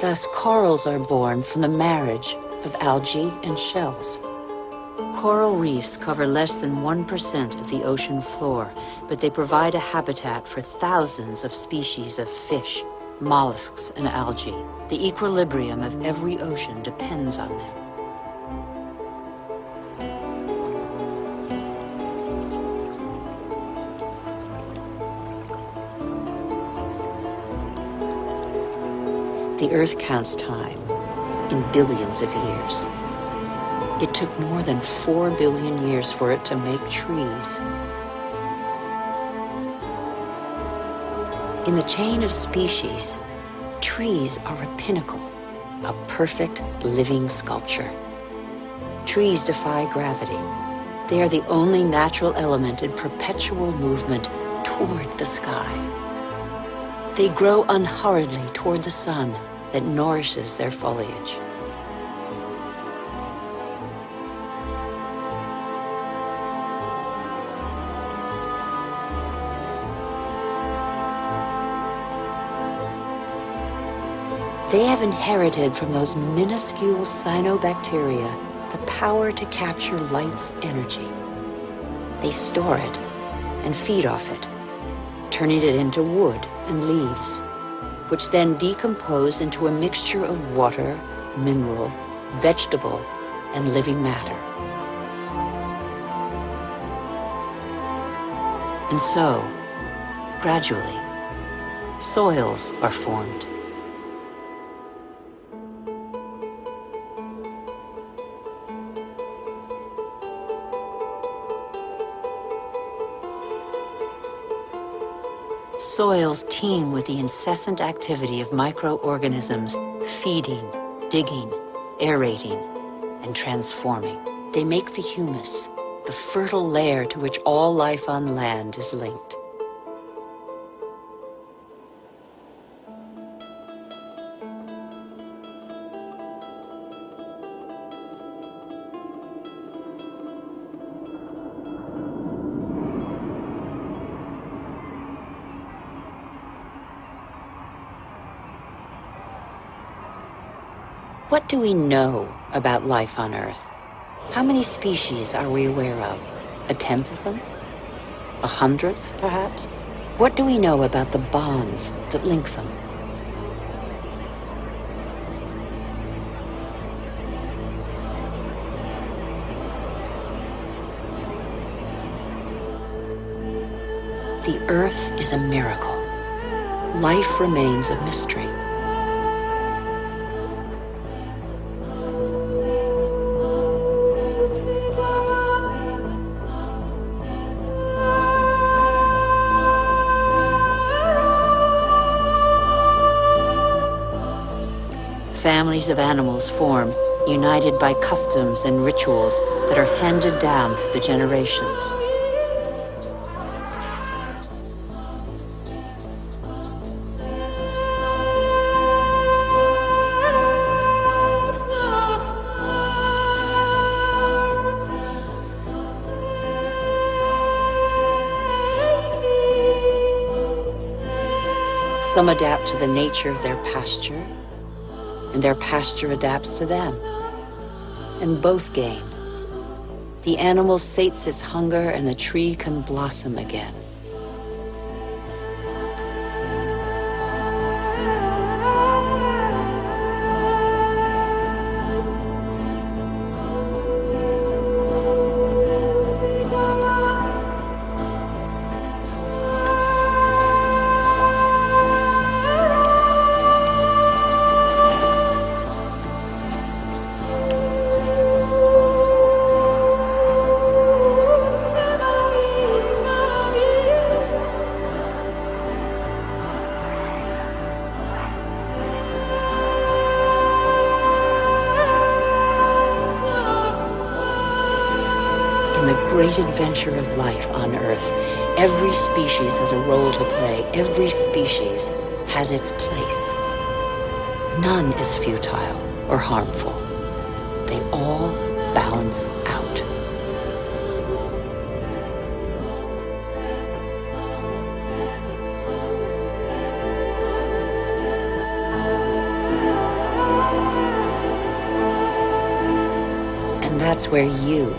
Thus, corals are born from the marriage of algae and shells. Coral reefs cover less than 1% of the ocean floor, but they provide a habitat for thousands of species of fish, mollusks, and algae. The equilibrium of every ocean depends on them. The Earth counts time in billions of years. It took more than 4 billion years for it to make trees. In the chain of species, trees are a pinnacle, a perfect living sculpture. Trees defy gravity. They are the only natural element in perpetual movement toward the sky. They grow unhurriedly toward the sun that nourishes their foliage. They have inherited from those minuscule cyanobacteria the power to capture light's energy. They store it and feed off it, turning it into wood and leaves, which then decompose into a mixture of water, mineral, vegetable, and living matter. And so, gradually, soils are formed. Soils teem with the incessant activity of microorganisms feeding, digging, aerating, and transforming. They make the humus, the fertile layer to which all life on land is linked. What do we know about life on Earth? How many species are we aware of? 1/10 of them? 100th, perhaps? What do we know about the bonds that link them? The Earth is a miracle. Life remains a mystery. Families of animals form, united by customs and rituals that are handed down through the generations. Some adapt to the nature of their pasture, and their pasture adapts to them, and both gain. The animal sates its hunger, and the tree can blossom again. In the great adventure of life on Earth, every species has a role to play. Every species has its place. None is futile or harmful. They all balance out. that's where you,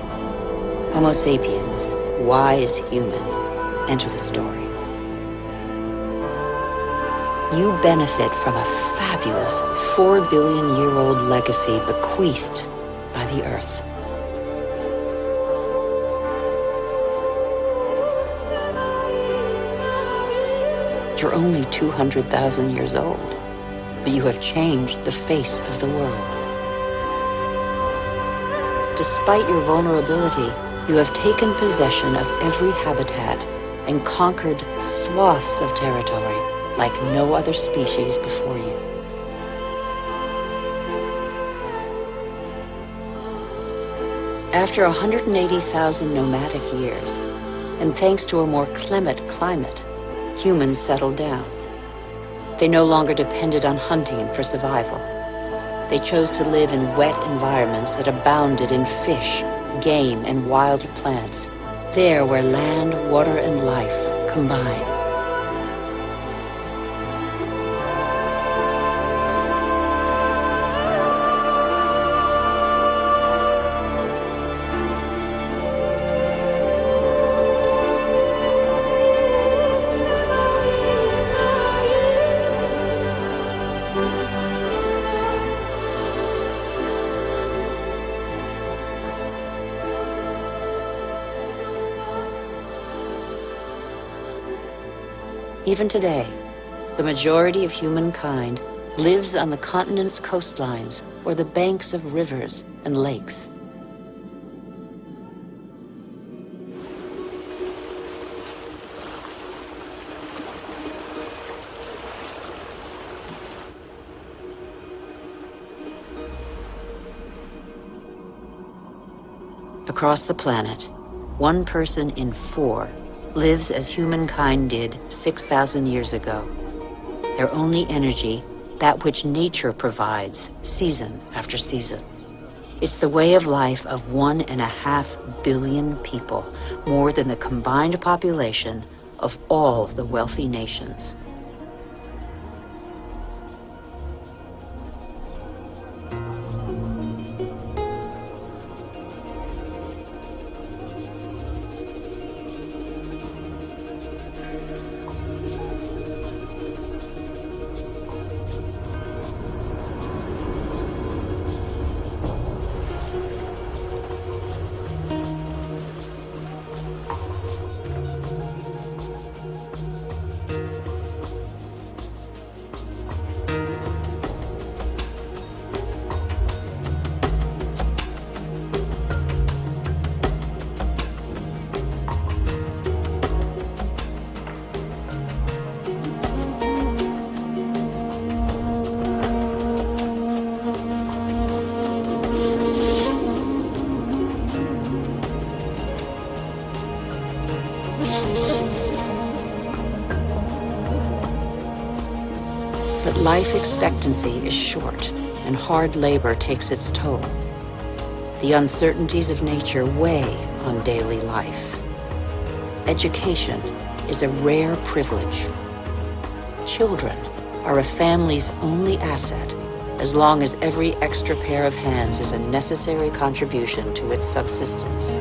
Homo sapiens, wise human, enter the story. You benefit from a fabulous 4 billion-year-old legacy bequeathed by the Earth. You're only 200,000 years old, but you have changed the face of the world. Despite your vulnerability, you have taken possession of every habitat and conquered swaths of territory like no other species before you. After 180,000 nomadic years, and thanks to a more clement climate, humans settled down. They no longer depended on hunting for survival. They chose to live in wet environments that abounded in fish, game, and wild plants, there where land, water, and life combine. Even today, the majority of humankind lives on the continent's coastlines or the banks of rivers and lakes. Across the planet, 1 person in 4 lives as humankind did 6,000 years ago. Their only energy, that which nature provides, season after season. It's the way of life of 1.5 billion people, more than the combined population of all the wealthy nations. But life expectancy is short, and hard labor takes its toll. The uncertainties of nature weigh on daily life. Education is a rare privilege. Children are a family's only asset, as long as every extra pair of hands is a necessary contribution to its subsistence.